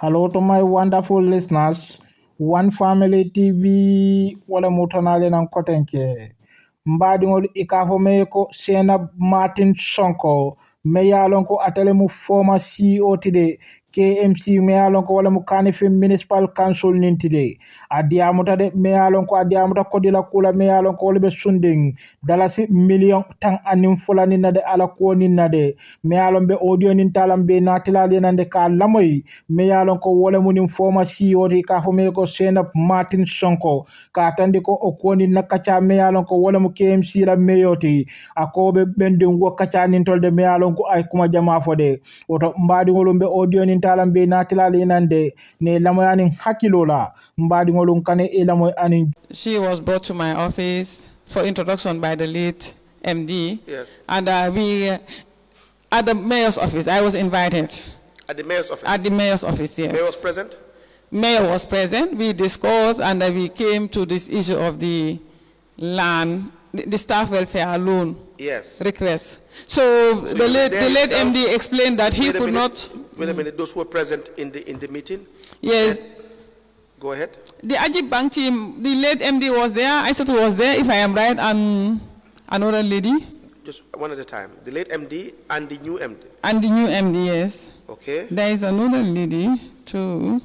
Hello to my wonderful listeners. One Family TV wala mutanale nan kotenke. Mbadiŋol ikafo me ko Sainabou Martin Sonko me yalon ko atele mu former CEO today KMC me yalon ko wala mu Kanifing Municipal Council nintide adiamuta de me yalon ko adiamuta kodila kula me yalon ko wala be sunding dalasi million tan anim fulani na de ala ko ni na de me yalon be audio nin talam be natila de nande ka lamoy me yalon ko wala mu nin former CEO di ka fo me ko Sainabou Martin Sonko ka tandi ko o ko ni nakacha me yalon ko wala mu KMC la meyoti akobe bendin wo kacha nin tolde me yalon ko ay kuma jama fode oto mbadi ngolum be audio nin talam be natila le nande ne lamoyani hakilola mbadi ngolum kane e lamoy ani. She was brought to my office for introduction by the late MD. Yes. And we, at the mayor's office, I was invited. At the mayor's office? At the mayor's office, yes. Mayor was present? Mayor was present. We discussed and we came to this issue of the land, the staff welfare loan request. So the late MD explained that he could not. Wait a minute, those who were present in the meeting? Yes. Go ahead. The Ajib Bank team, the late MD was there, I thought was there, if I am right, and another lady. Just one at a time. The late MD and the new MD? And the new MD, yes. Okay. There is another lady, too.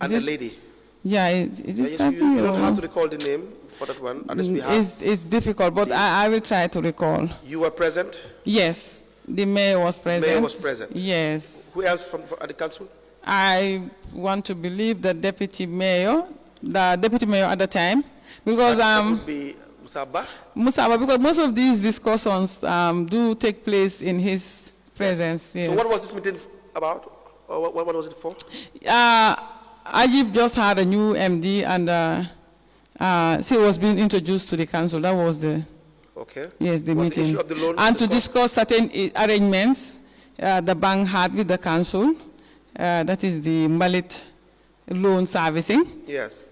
And a lady? Yeah, is it yes, you don't have to recall the name for that one, unless we have. It's difficult, but I will try to recall. You were present? Yes. The mayor was present. The mayor was present? Yes. Who else from at the council? I want to believe the deputy mayor at the time, because that would be Musaba, because most of these discussions do take place in his presence. Yes. So what was this meeting about? Or what was it for? Ajib just had a new MD and she was being introduced to the council. That was the the meeting. The issue of the loan and to discuss certain arrangements the bank had with the council. That is the Malit loan servicing. Yes.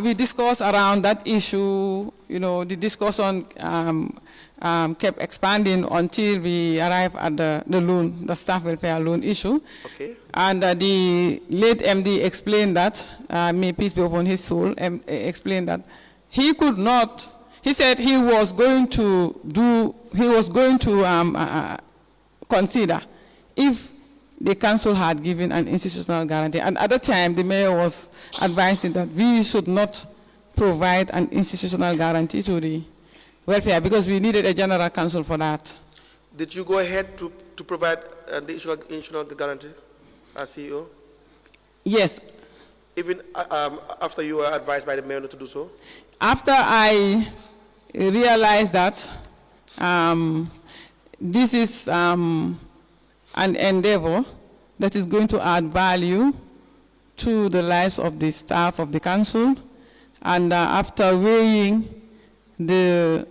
We discussed around that issue. You know, the discussion kept expanding until we arrived at the staff welfare loan issue. Okay. And the late MD explained that, may peace be upon his soul, explained that he could not. He said he was going to consider if the council had given an institutional guarantee. And at the time, the mayor was advising that we should not provide an institutional guarantee to the welfare because we needed a general council for that. Did you go ahead to provide the institutional guarantee as CEO? Yes. Even after you were advised by the mayor not to do so? After I realized that this is an endeavor that is going to add value to the lives of the staff of the council. And after weighing the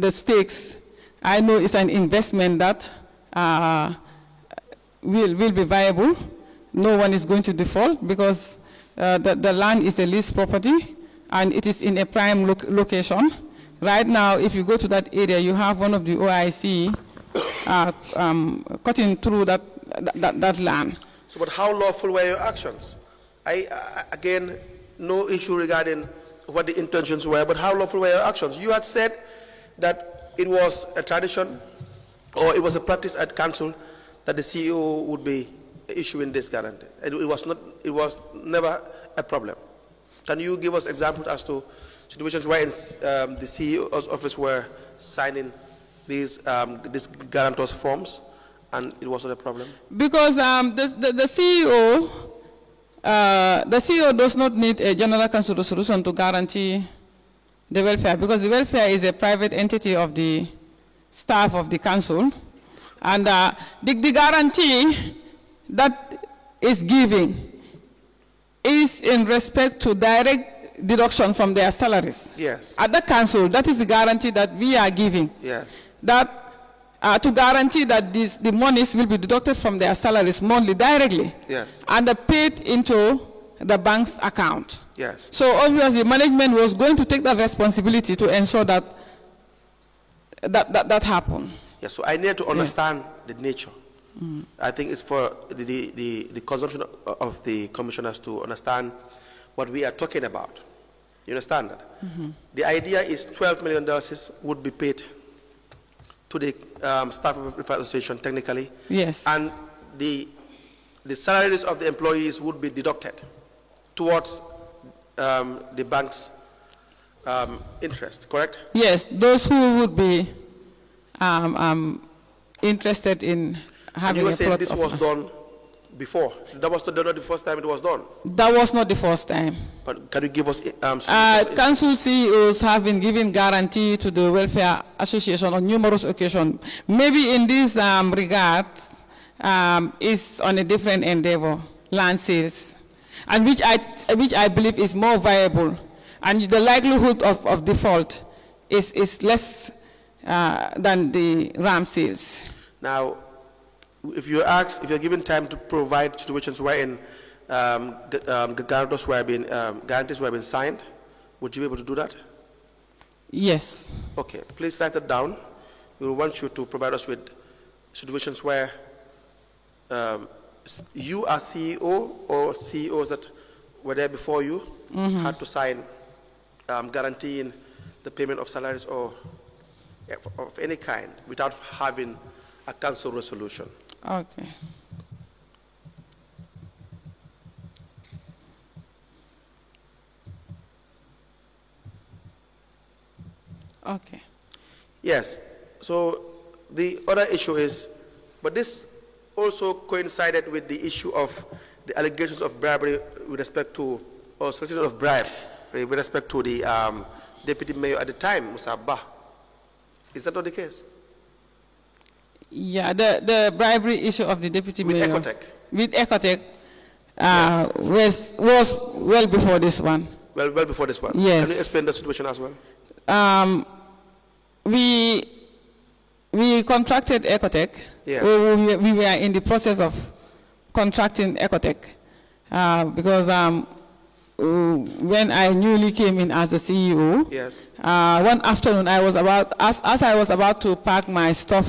stakes, I know it's an investment that will be viable. No one is going to default because the land is a leased property and it is in a prime location. Right now, if you go to that area, you have one of the OIC cutting through that land. So, but how lawful were your actions? Again, no issue regarding what the intentions were, but how lawful were your actions? You had said that it was a tradition or it was a practice at council that the CEO would be issuing this guarantee. It was never a problem. Can you give us examples as to situations where the CEO's office were signing these guarantors forms and it wasn't a problem? Because the CEO does not need a general council resolution to guarantee the welfare because the welfare is a private entity of the staff of the council, and the guarantee that is giving is in respect to direct deduction from their salaries. Yes. At the council, that is the guarantee that we are giving. Yes. That to guarantee that the monies will be deducted from their salaries monthly directly. Yes. And paid into the bank's account. Yes. So obviously management was going to take that responsibility to ensure that happened. Yes, so I need to understand the nature I think it's for the consumption of the commissioners to understand what we are talking about. You understand that? The idea is $12 million would be paid to the staff of the association technically. Yes. And the salaries of the employees would be deducted towards the bank's interest, correct? Yes, those who would be interested in having and you were a saying plot this of was land. done before. That was not the first time it was done. That was not the first time. But can you give us Council CEOs have been giving guarantee to the Welfare Association on numerous occasions. Maybe in this regard, is on a different endeavor, land sales, and which I believe is more viable, and the likelihood of default is less than the RAM sales. Now, if you're given time to provide situations wherein guarantees were being signed, would you be able to do that? Yes. Okay, please write it down. We will want you to provide us with situations where you as CEO or CEOs that were there before you had to sign guaranteeing the payment of salaries or of any kind without having a council resolution. Okay. Okay. Yes. So the other issue is, but this also coincided with the issue of the allegations of bribery with respect to, or solicitation of bribe with respect to the deputy mayor at the time, Musa Bah. Is that not the case? Yeah, the bribery issue of the deputy With mayor EOTech. with EOTech was well before this one. Well before this one. Yes. Can you explain the situation as well? We contracted EOTech. Yeah. We were in the process of contracting EOTech because when I newly came in as a CEO, Yes. one afternoon I was as I was about to pack my stuff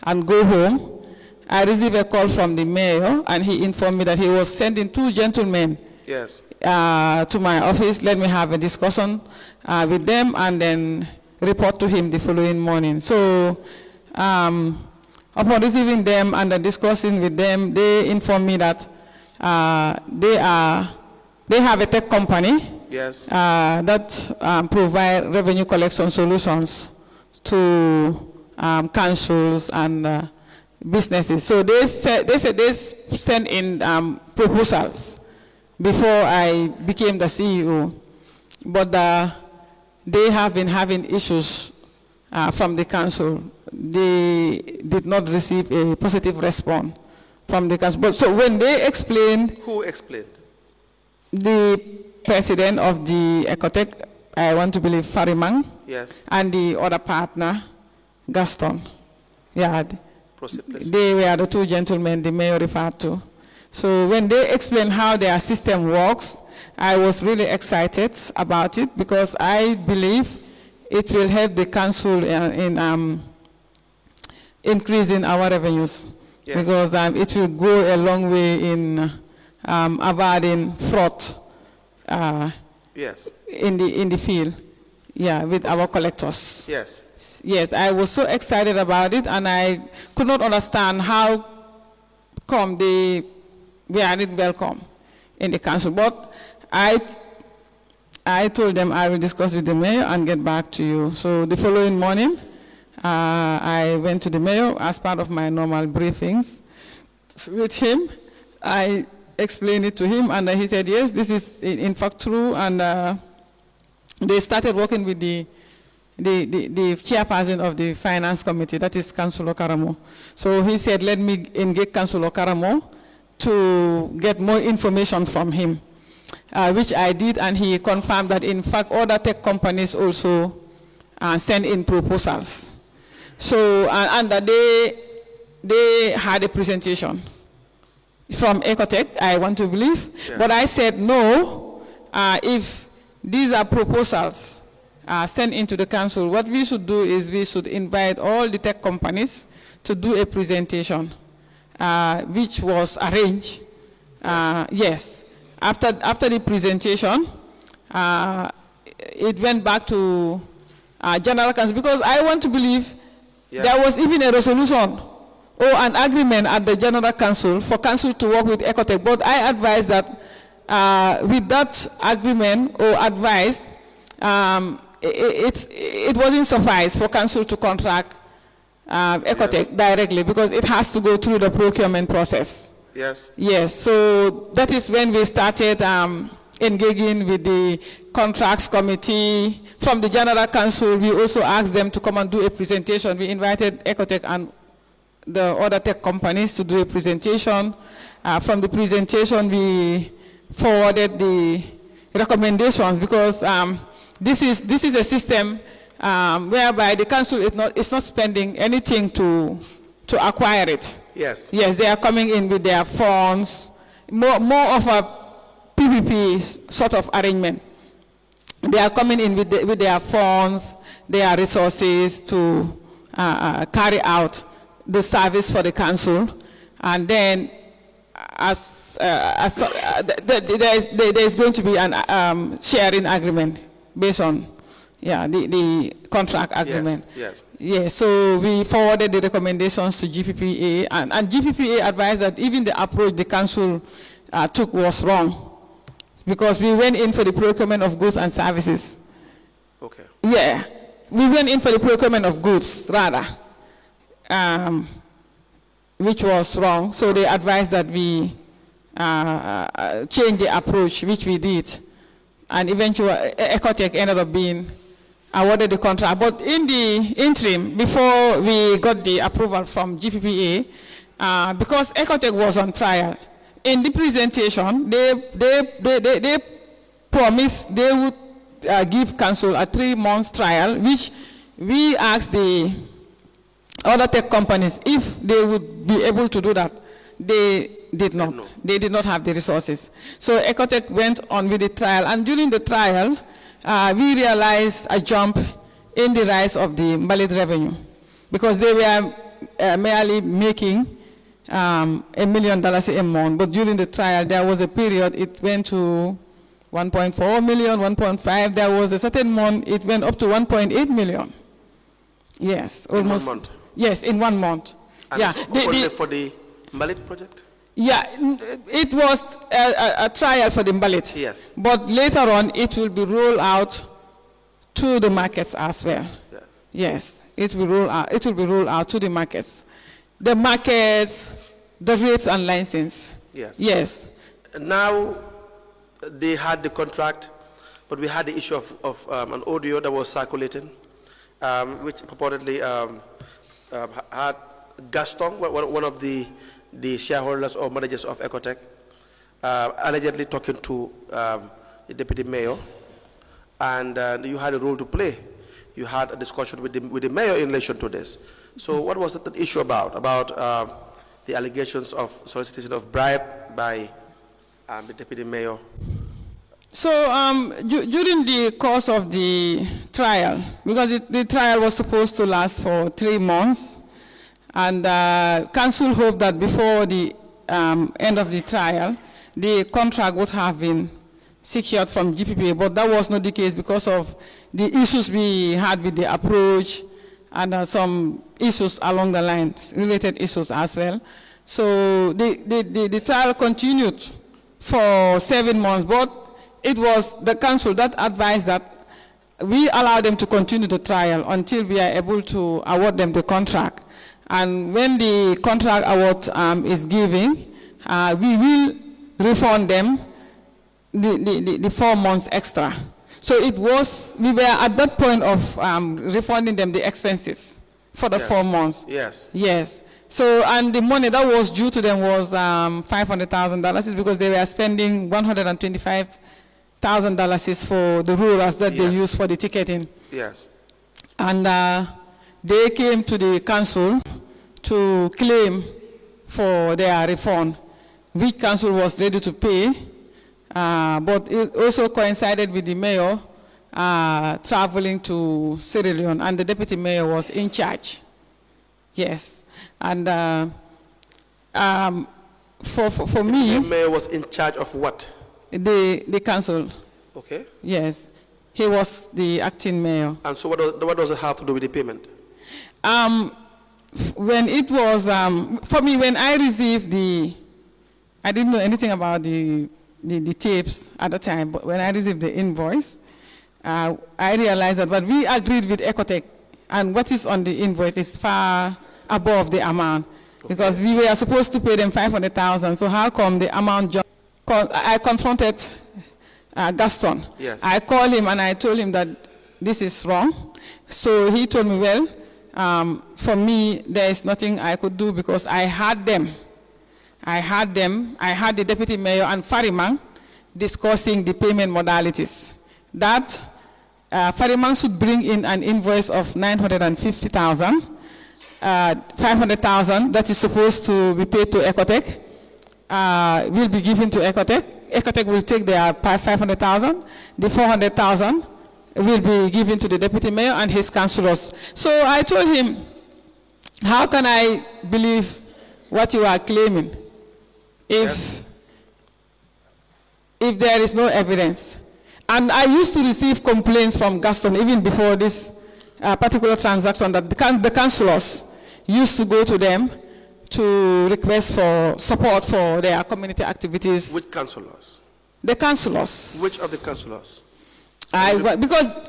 and go home, I received a call from the mayor, and he informed me that he was sending two gentlemen Yes. to my office. Let me have a discussion with them and then report to him the following morning. So upon receiving them and discussing with them, they informed me that they have a tech company. Yes. That provide revenue collection solutions to councils and businesses. So they said they sent in proposals before I became the CEO, but they have been having issues from the council. They did not receive a positive response from the council. But so when they explained, Who explained? the president of the EOTech, I want to believe Farimang, Yes. and the other partner, Gaston. Yeah, Proceed, please. they were the two gentlemen the mayor referred to. So when they explained how their system works, I was really excited about it because I believe it will help the council in increasing our revenues. Yes. Because it will go a long way in avoiding fraud Yes. in the field, yeah, with our collectors. Yes. Yes, I was so excited about it, and I could not understand how come they weren't welcome in the council. But I told them I will discuss with the mayor and get back to you. So the following morning, I went to the mayor as part of my normal briefings with him. I explained it to him, and he said, yes, this is in fact true, and they started working with the chairperson of the finance committee, that is Councillor Karamo. So he said, let me engage Councillor Karamo to get more information from him, which I did, and he confirmed that in fact other tech companies also send in proposals. So, and that they had a presentation from EOTech, I want to believe, yeah. But I said no, if these are proposals sent into the council, what we should do is we should invite all the tech companies to do a presentation which was arranged. Yes. After the presentation, it went back to General Council, because I want to believe there was even a resolution or an agreement at the General Council for Council to work with EOTech. But I advise that with that agreement or advice, it wasn't suffice for Council to contract EOTech directly, because it has to go through the procurement process. Yes. Yes. So that is when we started engaging with the contracts committee. From the General Council, we also asked them to come and do a presentation. We invited EOTech and the other tech companies to do a presentation. From the presentation, we forwarded the recommendations, because this is a system whereby the council is not spending anything to acquire it. Yes. Yes, they are coming in with their funds, more of a PPP sort of arrangement. They are coming in with their funds, their resources to carry out the service for the council, and then there is going to be an sharing agreement based on the contract agreement. Yes. Yes. So we forwarded the recommendations to GPPA, and GPPA advised that even the approach the council took was wrong, because we went in for the procurement of goods and services. Okay. Yeah, we went in for the procurement of goods rather, which was wrong. So they advised that we change the approach, which we did, and eventually EOTech ended up being awarded the contract. But in the interim, before we got the approval from GPPA, because EOTech was on trial, in the presentation, they promised they would give council a 3-month trial, which we asked the other tech companies if they would be able to do that. They did not. No. They did not have the resources. So EOTech went on with the trial, and during the trial, we realized a jump in the rise of the Mbalit revenue, because they were merely making $1 million a month. But during the trial, there was a period it went to 1.4 million, 1.5. There was a certain month it went up to 1.8 million. Yes, almost. In 1 month. Yes, in 1 month. And yeah. Only for the Mbalit project? Yeah, it was a trial for the Mbalit. Yes. But later on, it will be rolled out to the markets as well. Yeah. Yes, it will roll out. It will be rolled out to the markets. The markets, the rates and license. Yes. Yes. Now they had the contract, but we had the issue of an audio that was circulating, which purportedly had Gaston, one of the shareholders or managers of EOTech, allegedly talking to the deputy mayor, and you had a role to play. You had a discussion with the mayor in relation to this. So what was the issue about? About the allegations of solicitation of bribe by the deputy mayor? So during the course of the trial, because the trial was supposed to last for 3 months, and council hoped that before the end of the trial, the contract would have been secured from GPPA, but that was not the case because of the issues we had with the approach and some issues along the line, related issues as well. So the trial continued for 7 months, but it was the council that advised that we allow them to continue the trial until we are able to award them the contract. And when the contract award is given, we will refund them the 4 months extra. So we were at that point of refunding them the expenses for the 4 months. Yes. Yes. So, and the money that was due to them was $500,000 because they were spending $125,000 for the rulers that they use for the ticketing. Yes. And they came to the council to claim for their refund, which council was ready to pay, but it also coincided with the mayor traveling to Sierra Leone, and the deputy mayor was in charge. Yes, and For me, the mayor was in charge of what? the council. Okay. Yes, he was the acting mayor. And so what does it have to do with the payment? When it was, for me, when I received I didn't know anything about the tapes at the time, but when I received the invoice, I realized that what we agreed with EOTech and what is on the invoice is far above the amount. Okay. Because we were supposed to pay them 500,000, so how come the amount jumped? I confronted Gaston. Yes. I called him and I told him that this is wrong. So he told me, well, for me, there is nothing I could do because I had them. I had the deputy mayor and Farimang discussing the payment modalities. That Farimang should bring in an invoice of 950,000, 500,000 that is supposed to be paid to EOTech, will be given to EOTech. EOTech will take their 500,000. The 400,000 will be given to the deputy mayor and his councillors. So I told him, how can I believe what you are claiming if there is no evidence? And I used to receive complaints from Gaston even before this particular transaction that the councillors used to go to them to request for support for their community activities. Which councillors? The councillors. Which of the councillors? Because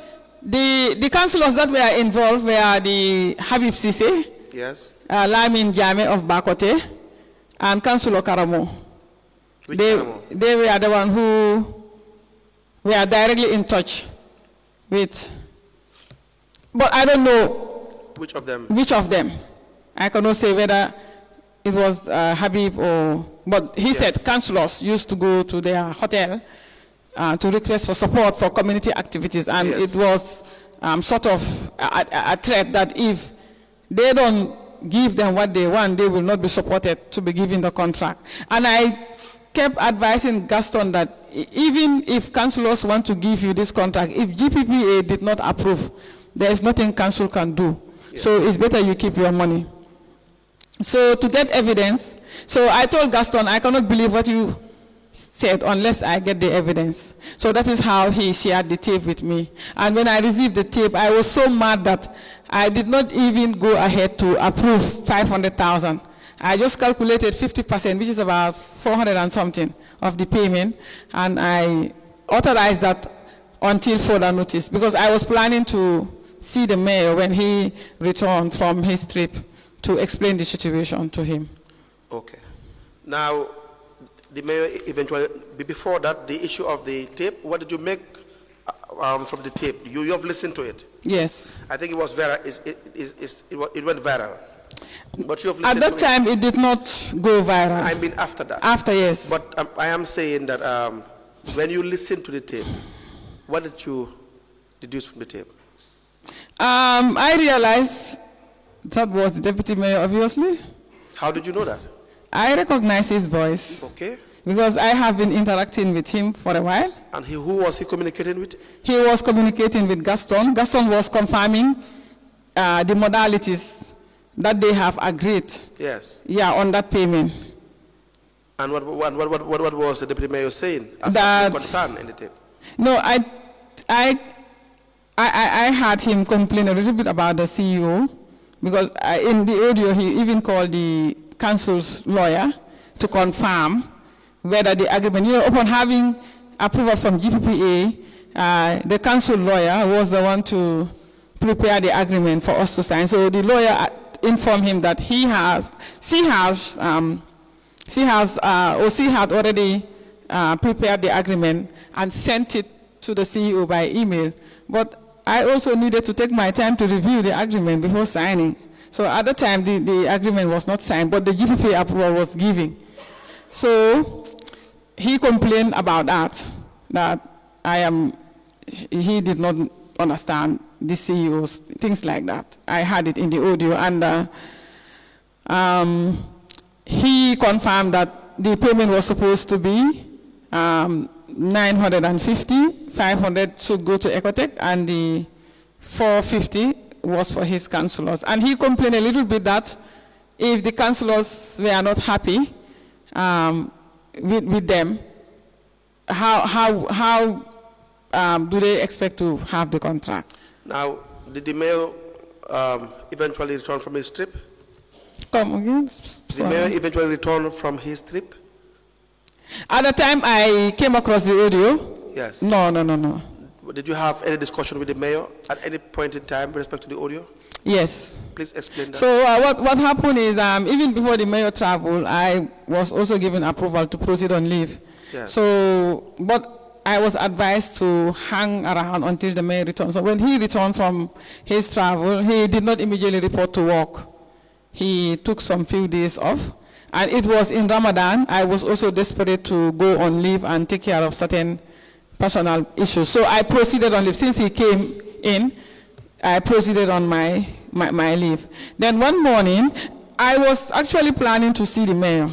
the councillors that were involved were the Habib Sise, yes, Lamin Jame of Bakote, and Councillor Karamo. Karamo? They were the one who were directly in touch with, but I don't know which of them. Which of them? I cannot say whether it was Habib or, but he said councillors used to go to their hotel to request for support for community activities, and it was sort of a threat that if they don't give them what they want, they will not be supported to be given the contract. And I kept advising Gaston that even if councillors want to give you this contract, if GPPA did not approve, there is nothing council can do. So it's better you keep your money. So to get evidence, so I told Gaston, I cannot believe what you said unless I get the evidence. So that is how he shared the tape with me. And when I received the tape, I was so mad that I did not even go ahead to approve 500,000. I just calculated 50%, which is about 400 and something of the payment, and I authorized that until further notice, because I was planning to see the mayor when he returned from his trip to explain the situation to him. Okay. Now, the mayor eventually, before that, the issue of the tape, what did you make from the tape? You have listened to it? Yes. I think it was it went viral. But you have at that time, it did not go viral. I mean after that. After, yes. But I am saying that when you listened to the tape, what did you deduce from the tape? I realized that was the deputy mayor, obviously. How did you know that? I recognize his voice. Okay. Because I have been interacting with him for a while. And who was he communicating with? He was communicating with Gaston. Gaston was confirming the modalities that they have agreed. Yes. Yeah, on that payment. And what was the deputy mayor saying as concern in the tape? No, I heard him complain a little bit about the CEO, because in the audio he even called the council's lawyer to confirm whether the agreement, upon having approval from GPPA, the council lawyer was the one to prepare the agreement for us to sign. So the lawyer informed him that she had already prepared the agreement and sent it to the CEO by email. But I also needed to take my time to review the agreement before signing. So at the time, the agreement was not signed, but the GPPA approval was given. So he complained about that he did not understand the CEO's, things like that. I had it in the audio, and he confirmed that the payment was supposed to be 950, 500 should go to EOTech, and the 450 was for his councillors. And he complained a little bit that if the councillors were not happy with them, how do they expect to have the contract? Now, did the mayor eventually return from his trip? Come again? Did the mayor eventually return from his trip? At the time I came across the audio. Yes. No. Did you have any discussion with the mayor at any point in time with respect to the audio? Yes. Please explain that. So what happened is even before the mayor traveled, I was also given approval to proceed on leave. Yes. So, but I was advised to hang around until the mayor returned. So when he returned from his travel, he did not immediately report to work. He took some few days off. And it was in Ramadan. I was also desperate to go on leave and take care of certain personal issues. So I proceeded on leave. Since he came in, I proceeded on my leave. Then one morning, I was actually planning to see the mayor.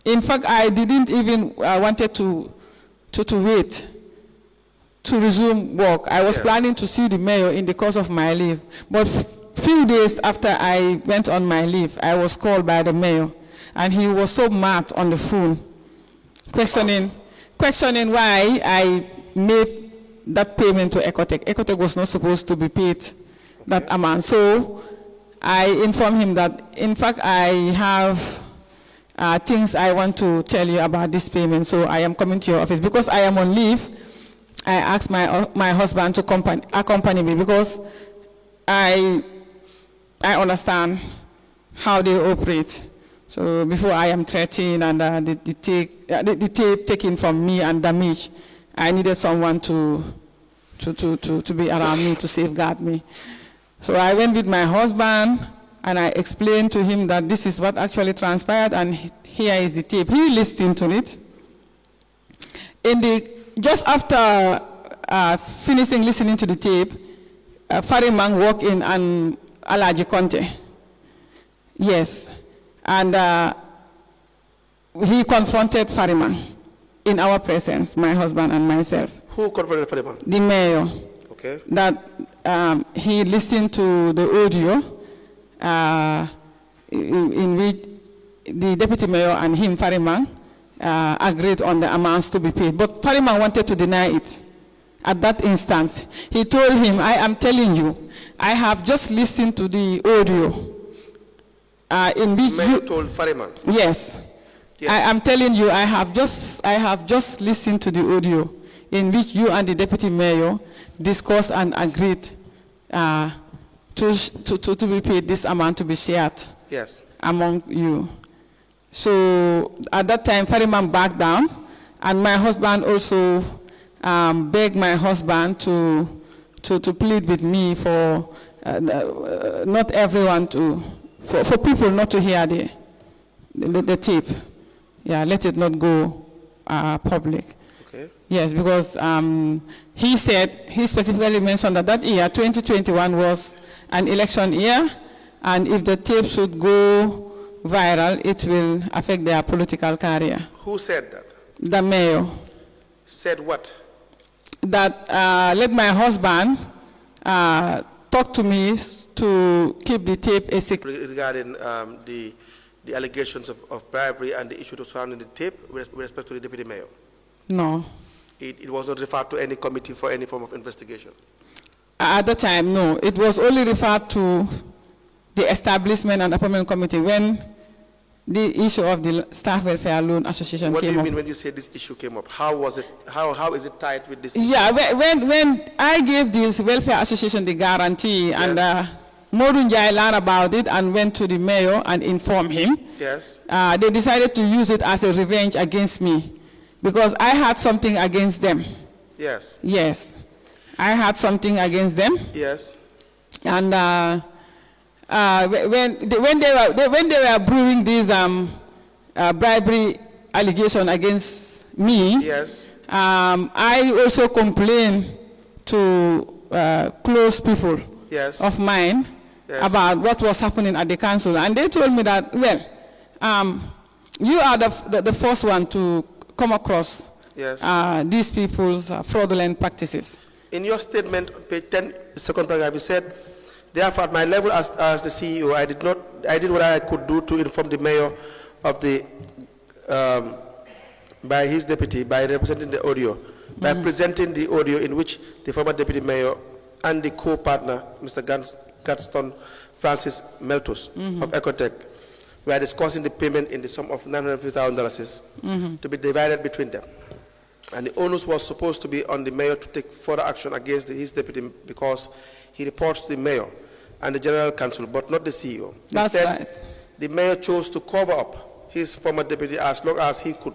In fact, I didn't even wanted to wait to resume work. I was planning to see the mayor in the course of my leave. But few days after I went on my leave, I was called by the mayor, and he was so mad on the phone, questioning why I made that payment to EOTech. EOTech was not supposed to be paid that amount. So I informed him that, in fact, I have things I want to tell you about this payment, so I am coming to your office. Because I am on leave, I asked my husband to accompany me, because I understand how they operate. So before I am threatened and the tape taken from me and damaged, I needed someone to be around me to safeguard me. So I went with my husband and I explained to him that this is what actually transpired, and here is the tape. He listened to it. Just after finishing listening to the tape, Farimang walked in and Alaji Conte. Yes. And he confronted Farimang in our presence, my husband and myself. Who confronted Farimang? The mayor. Okay. That he listened to the audio in which the deputy mayor and him, Farimang, agreed on the amounts to be paid. But Farimang wanted to deny it. At that instance, he told him, I am telling you, I have just listened to the audio in which you told Farimang? Yes. I am telling you, I have just listened to the audio in which you and the deputy mayor discussed and agreed to be paid this amount to be shared among you. So at that time, Farimang backed down, and my husband also begged my husband to plead with me for not everyone for people not to hear the tape. Yeah, let it not go public. Okay. Yes, because he specifically mentioned that year, 2021, was an election year, and if the tape should go viral, it will affect their political career. Who said that? The mayor. Said what? That let my husband talk to me to keep the tape a secret. Regarding the allegations of bribery and the issue surrounding the tape with respect to the deputy mayor? No. It was not referred to any committee for any form of investigation? At the time, no. It was only referred to the establishment and appointment committee when the issue of the Staff Welfare Loan Association came up. What do you mean when you say this issue came up? How was it? How is it tied with this issue? Yeah, when I gave this Welfare Association the guarantee, and Modun Jai learned about it and went to the mayor and informed him. Yes. They decided to use it as a revenge against me because I had something against them. Yes. Yes. I had something against them. Yes. And when they were brewing this bribery allegation against me, yes. I also complained to close people of mine about what was happening at the council, and they told me that, well, you are the first one to come across these people's fraudulent practices. In your statement, page 10, second paragraph, you said, therefore, at my level as the CEO, I did not I did what I could do to inform the mayor of the, by his deputy, by representing the audio, by presenting the audio in which the former deputy mayor and the co-partner, Mr. Gadston Francis Meltos of EOTech, were discussing the payment in the sum of $950,000 to be divided between them. And the onus was supposed to be on the mayor to take further action against his deputy because he reports to the mayor and the general counsel, but not the CEO. That's Instead, right. the mayor chose to cover up his former deputy as long as he could.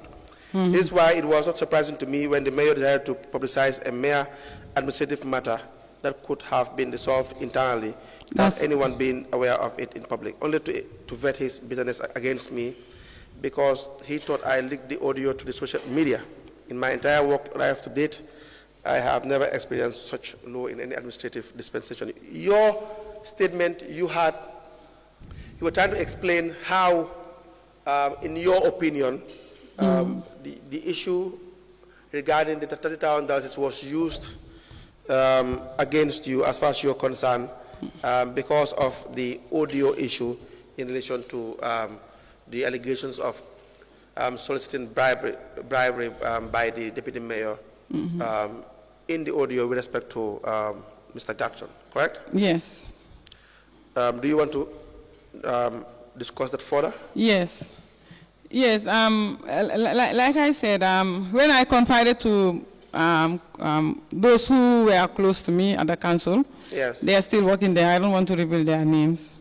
This is why it was not surprising to me when the mayor decided to publicize a mere administrative matter that could have been resolved internally without anyone being aware of it in public, only to vet his bitterness against me because he thought I leaked the audio to the social media. In my entire work life to date, I have never experienced such law in any administrative dispensation. Your statement, you were trying to explain how, in your opinion, the issue regarding the $30,000 was used against you as far as you're concerned because of the audio issue in relation to the allegations of soliciting bribery by the deputy mayor in the audio with respect to Mr. Jackson, correct? Yes. Do you want to discuss that further? Yes. Yes. Like I said, when I confided to those who were close to me at the council, yes, they are still working there. I don't want to reveal their names.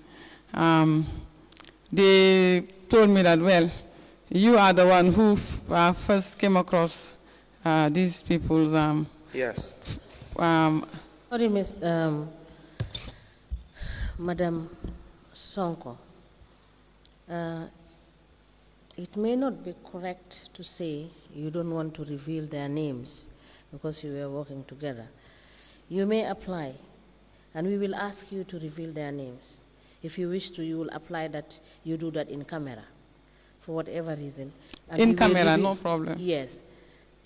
They told me that, well, you are the one who first came across these people's. Yes. Sorry, Miss, Madam Sonko. It may not be correct to say you don't want to reveal their names because you were working together. You may apply, and we will ask you to reveal their names. If you wish to, you will apply that you do that in camera, for whatever reason. And in camera, no problem. Yes,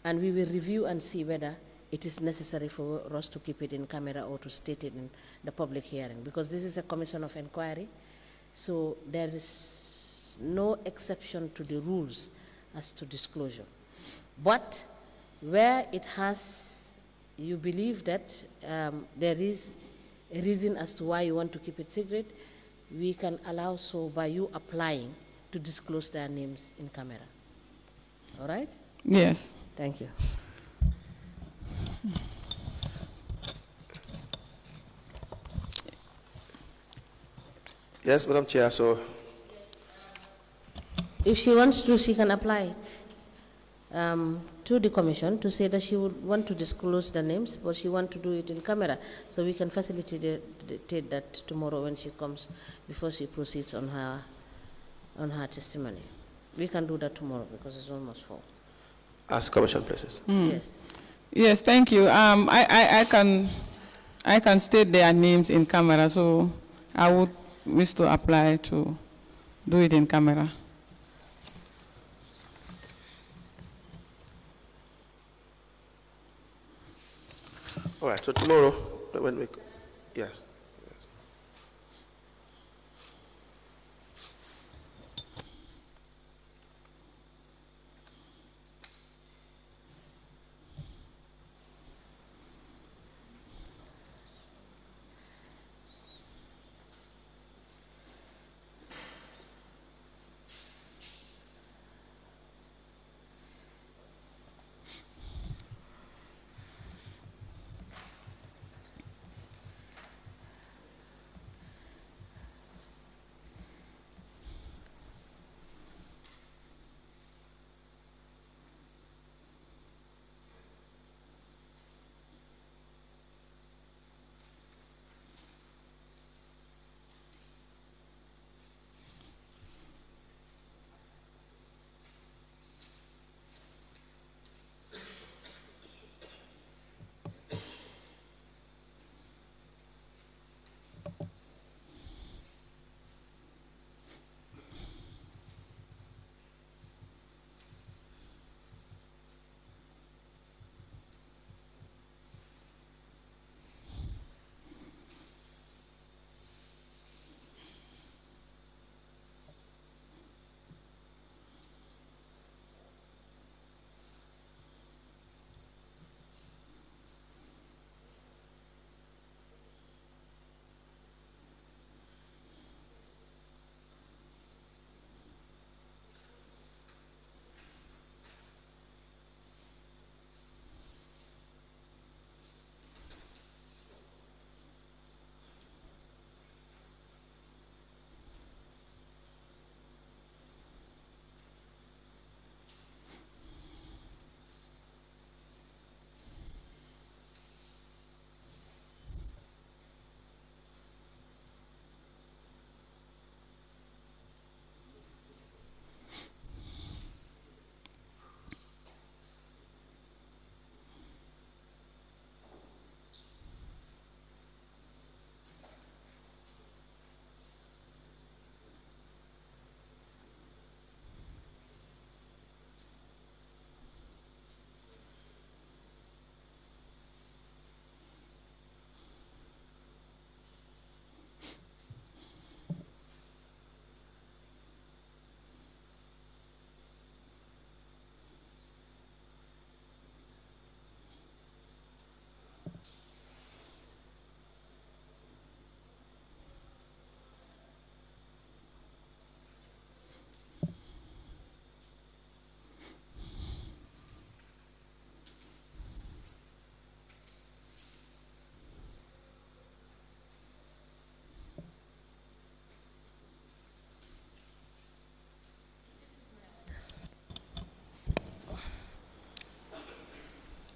and we will review and see whether it is necessary for us to keep it in camera or to state it in the public hearing, because this is a commission of inquiry, so there is no exception to the rules as to disclosure. But where it has, you believe that there is a reason as to why you want to keep it secret, we can allow so by you applying to disclose their names in camera. All right? Yes. Thank you. Yes, Madam Chair, so if she wants to, she can apply to the commission to say that she would want to disclose the names, but she wants to do it in camera, so we can facilitate that tomorrow when she comes, before she proceeds on her testimony. We can do that tomorrow because it's almost 4. as commission places. Yes. Yes, thank you. I can state their names in camera, so I would wish to apply to do it in camera. All right, so tomorrow, when we, yes.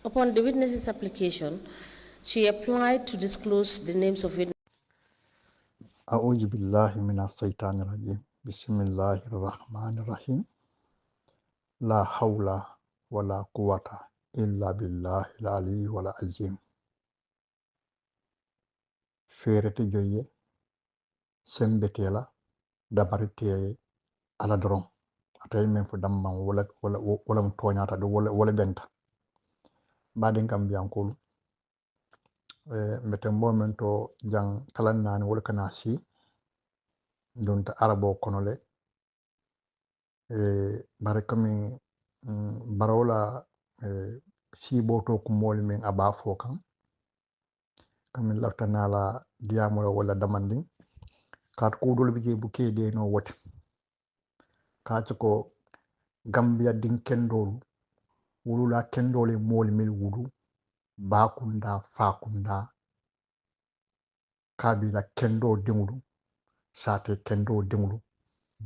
Upon the witness's application, she applied to disclose the names of witnesses. أعوذ بالله من الشيطان الرجيم بسم الله الرحمن الرحيم لا حول ولا قوة إلا بالله العلي العظيم فيرتي جوية سمبتيلا دبرتي على درون أتاي من فدام ولا متوانياتا ولا بنتا بعدين كم بيانكول متمبو منتو جان كلان ناني ولا كناسي دونت عربو كونولي bare kami barola siboto ko mol min aba fo kan kami laftanala diamola wala damandin kat kudol bije buke de no wote kat ko gambia din kendol wulula kendole mol mil wudu bakunda fakunda kabila kendo dingulu sate kendo dingulu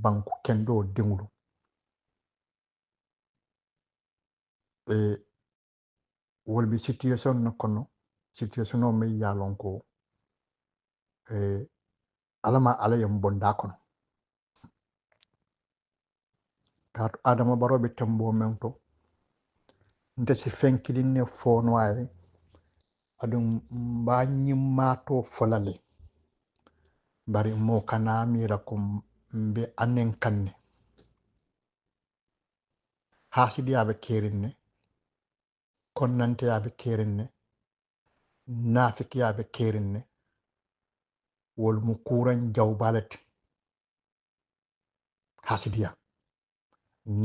banku kendo dingulu wolbi situation na kono situation o me yalon ko alama ala yam bonda kono kat adama barobe tembo mento nde si fenkilinne fonwaye adum mbanyi mato folale bari mo kana mira ko mbe anen kanne hasidi abe kerinne konnante abe kerinne nafiki abe kerinne wol mu kuran jawbalet hasidiya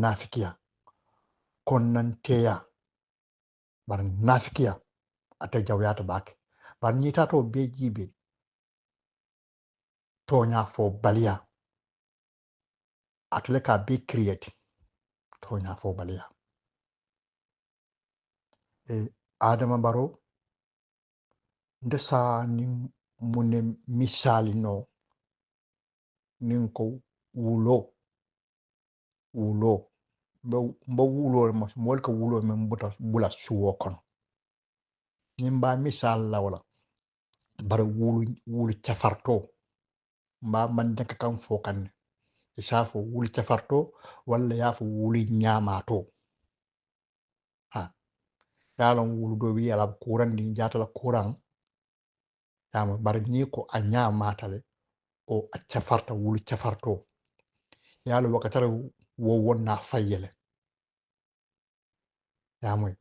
nafikiya konnanteya bar nafikiya ate jawyata bake bar nyita to be jibe tonya fo baliya atle ka be create tonya fo baliya adama baro ndesa ni mune misali no nin ko wulo mba wulo mol ko wulo men bula suwo kono nimba misal la wala bar wulu cafarto mba man nek kam fo kan isafo wulu cafarto walla yafo wulu nyamato ha yalon wulu do wi yala kuran din jatala kuran yama bar ni ko a nyamatale o a cafarta wulu cafarto yalo wakatara wo wonna fayele yamoy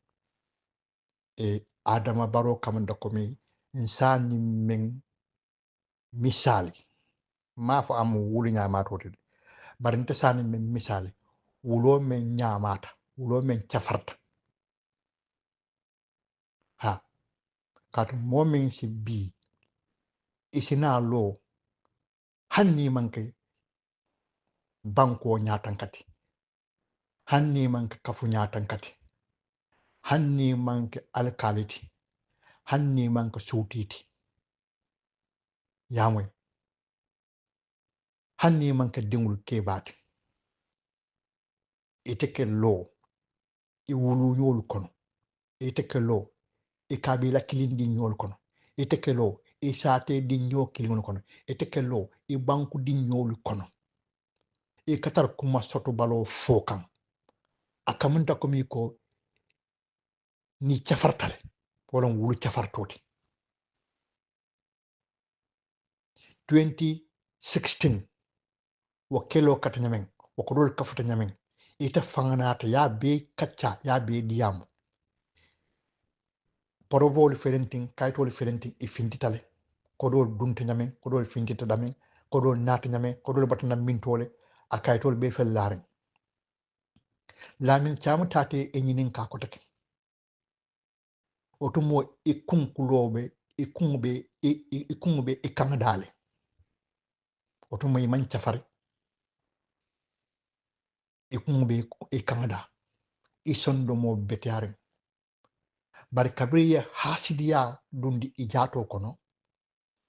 adama baro kamanda ko mi insani men misali ma fo am wulu nyamato de bar nte sani men misali wulo men nyamata wulo men cafarta ha kat momin si bi isina lo hanni manke banko nyatan kati hanni manke kafu nyatan kati hanni manke alkaliti hanni manke sutiti yamoy hanni manke dingul kebati iteke lo i wulu nyol kono iteke lo i kabila kilindi nyol kono iteke lo i sate di nyo kilin kono iteke lo i banku di nyol kono i katar kuma soto balo fokan akamunda komi ko ni cafartale wala wulu cafartoti 2016 wakelo kata nyamen wakodol kafuta nyamen ita fanganata ya be kacca ya be diam porovol ferenting kaytol ferenting e finditale kodol dunta nyamen kodol findita damen kodol nata nyamen kodol batana mintole a kaytol be fellaren lamin chamu tate e nyinin ka kotake otumo e kunkulobe e kungbe e kangadale otumo e man cafare e kungbe e kangada e sondomo betiyaren bari kabriya hasidiya dundi ijato kono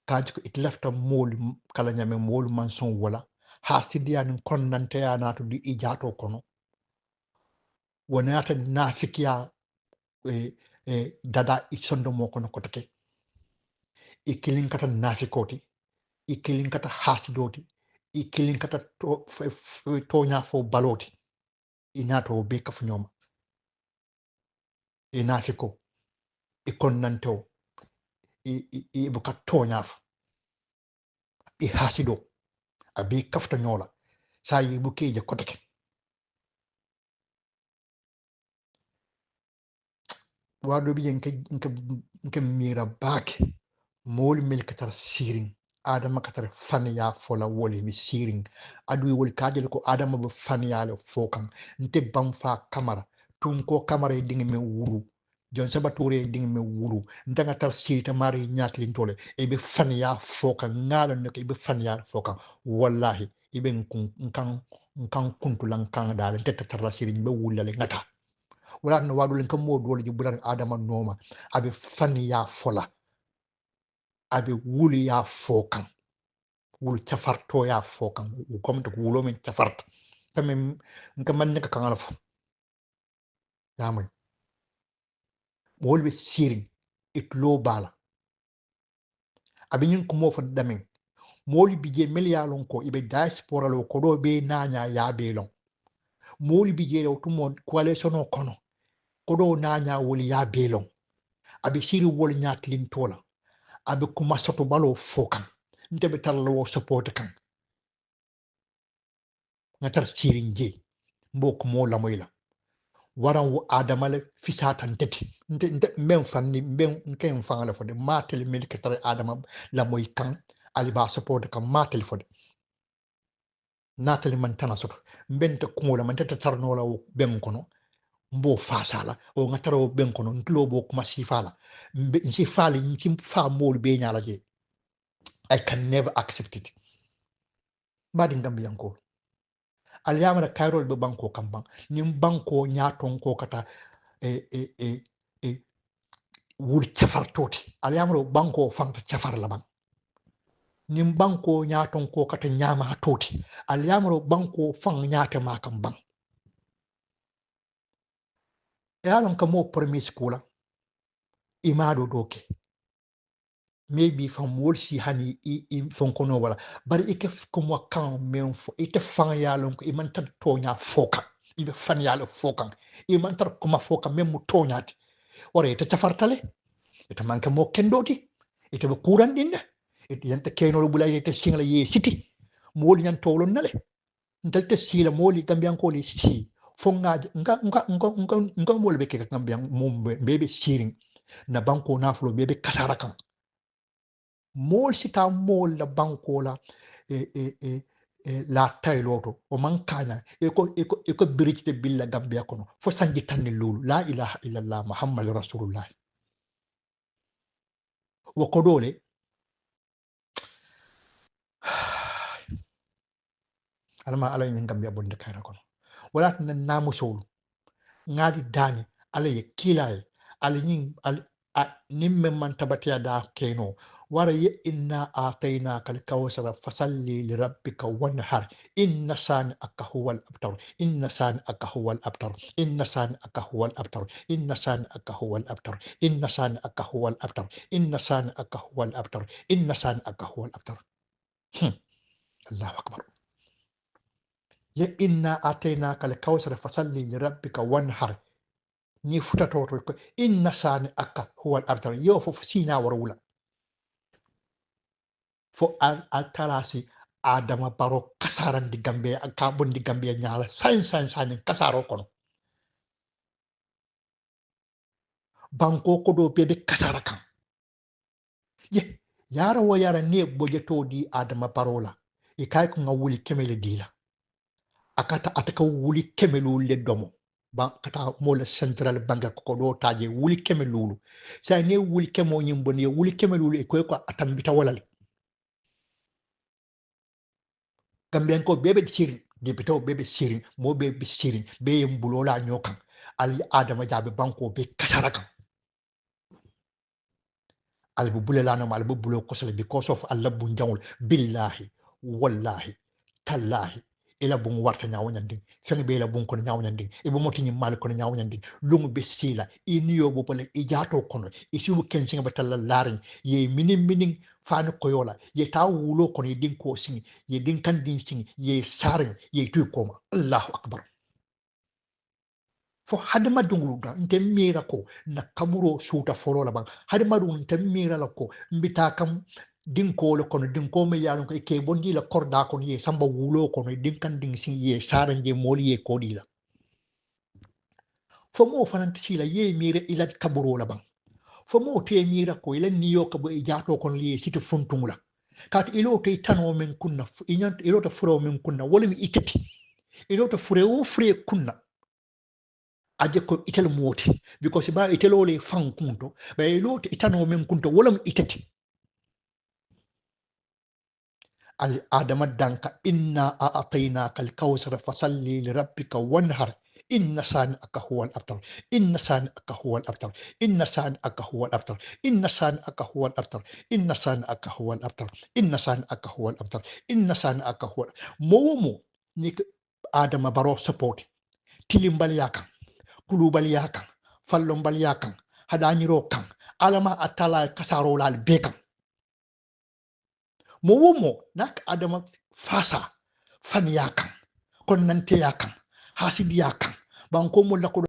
kaji ko it lefta molu kala nyame molu manson wala hasidiya nin konnante ya nato di ijato kono wonata nafikiya dada i sondo mo kono kotake i kilin kata nafikoti i kilin kata hasidoti i kilin kata tonya fo baloti inato be kafu nyoma i nafiko i konnanto i buka tonya fo i hasido abi kafta nyola sa yi buke je kotake wado bi nke mira bake mol mil katar siring adama katar faniya fola woli mi siring adu wol kajel ko adama be faniya le fokan nte bamfa kamara tun ko kamara e dingi me wuru jon sabatore e dingi me wuru ndanga tar sita mari nyatlin tole e be faniya fokan ngala ne ko e be faniya fokan wallahi ibe nkan kuntulan kan dal nte tar siring be wulale ngata wala no wadu len kam modu wala jibular adama noma abe faniya fola abe wuli ya fokan wul cafarto ya fokan comme to wulo men cafarta kamen nka manne ka kangala fo yamay wolbe siring itlo bala abinin ko mo fa damen moli bije melyalon ko ibe diaspora lo ko do be nanya ya be lon moli bije lo to mo coalition o kono ko do nanya woli ya be lon abe siri wol nyatlin tola abe kuma soto balo fokan ntebe tallo support kan ngatar siring je mbok mo la moyla waran wo adamale fisatan teti nte men fanni men ken fangala fode matel mel ketare adama la moy kan aliba support kan matel fode natel man tana soto mbente kumola man tata tarnola wo ben kono mbo fasala o ngataro ben kono ntlo bo kuma sifala nsi fali nsi fa mol be nyala je I can never accept it mbadi ngambi yanko aliyamara kairol be banko kambang nim banko nyaton ko kata e wul cafar toti aliyamaro banko fanta cafar laban nim banko nyaton ko kata nyama toti aliyamaro banko fang nyate makam bang e alon ka mo premier school imado doke maybe from wol si hani i fonkono wala bari ike ko mo kan men fo ite fang yalon ko iman tan tonya foka ibe fan yalo fokan iman tar kuma foka men mu tonyati ore ite cafartale ite manke mo kendoti ite be kuran dinna ite yanta kenolo bulay ite singla ye city mol nyan tolon nale ntalte sila moli gambian ko li si fongaje nga mol be ke gambian mum bebe siring na banko naflo bebe kasara kan mol sita mol la banko la la tayloto o mankanya e ko bridge billa gambia kono fo sanji tanni lulu la ilaha illallah muhammadur rasulullah wo ko dole alama ala yin gambia bonde kayra kono wala tan namu sowlu ngadi dani ala ye kilaye ala yin nimme man tabatiya da keno wara ye inna atainaka alkawsara fasalli lirabbika wanhar inna sani aka huwal abtar inna sani aka huwal abtar inna sani aka huwal abtar inna sani aka huwal abtar inna sani aka huwal abtar inna sani aka huwal abtar inna sani aka huwal abtar Allahu akbar ya inna atainaka alkawsara fasalli lirabbika wanhar ni futato ko inna sani aka huwal abtar yo fo sina warwula fo altarasi adama baro kasaran di gambe kabon di gambe nyala san kasaro kono banko ko do bebe kasara kan ye yara wo yara ne bojeto di adama barola e kay ko ngawuli kemele dila akata ataka wuli kemelu le domo ban kata mo le central bank ko do taje wuli kemelulu sa ne wuli kemo nyimboni wuli kemelulu e ko atambita walale Gambian ko bebe siring dipito bebe siring mo bebe siring be mbulola nyokan ali adama jabe banko be kasarakan albu bulela no albu bulo kosle because of Allah bunjangul billahi wallahi tallahi ila bun warta nyaawo nyanding fenga be ila bun ko nyaawo nyanding e bo moti nyimmal ko nyaawo nyanding lungu be sila iniyo bo pole e jaato kono e subu kensinga batalla larin ye minin fani koyola ye ta wulo kono ye din ko singi ye din kan din singi ye sarin ye tu koma Allahu akbar fo hadma dunguluga ntem mira ko na kaburo suta folo la bang hadma dun ntem mira la ko mbita kam dinko le kono dinko me yalon ko ke bondi la korda ko ye samba wulo kono dinkan ding si ye saran je moli ye kodi la fo mo fananti sila ye mira ila kaburo la bang fo mo te mira ko ila niyo ko bo e jato kon li siti funtungula kat ilo te tano men kunna inyant ilo ta furo men kunna wala mi ikati ilo ta fure o fure kunna aje ko itel moti because ba itelo le fan kunto ba ilo te tano men kunto wala mi ikati al adama danka inna a'tainaka al-kawsar fasalli li rabbika wanhar inna sanaka huwa al-abtar inna sanaka huwa al-abtar inna sanaka huwa al-abtar inna sanaka huwa al-abtar inna sanaka huwa al-abtar inna sanaka huwa al-abtar inna sanaka huwa momo ni adama baro support tilimbal yakan kulubal yakan fallombal yakan hadanyiro kan alama atala kasaro lal bekan mo nak adama fasa fan yakan kon nante yakan hasidi yakan banko mo lako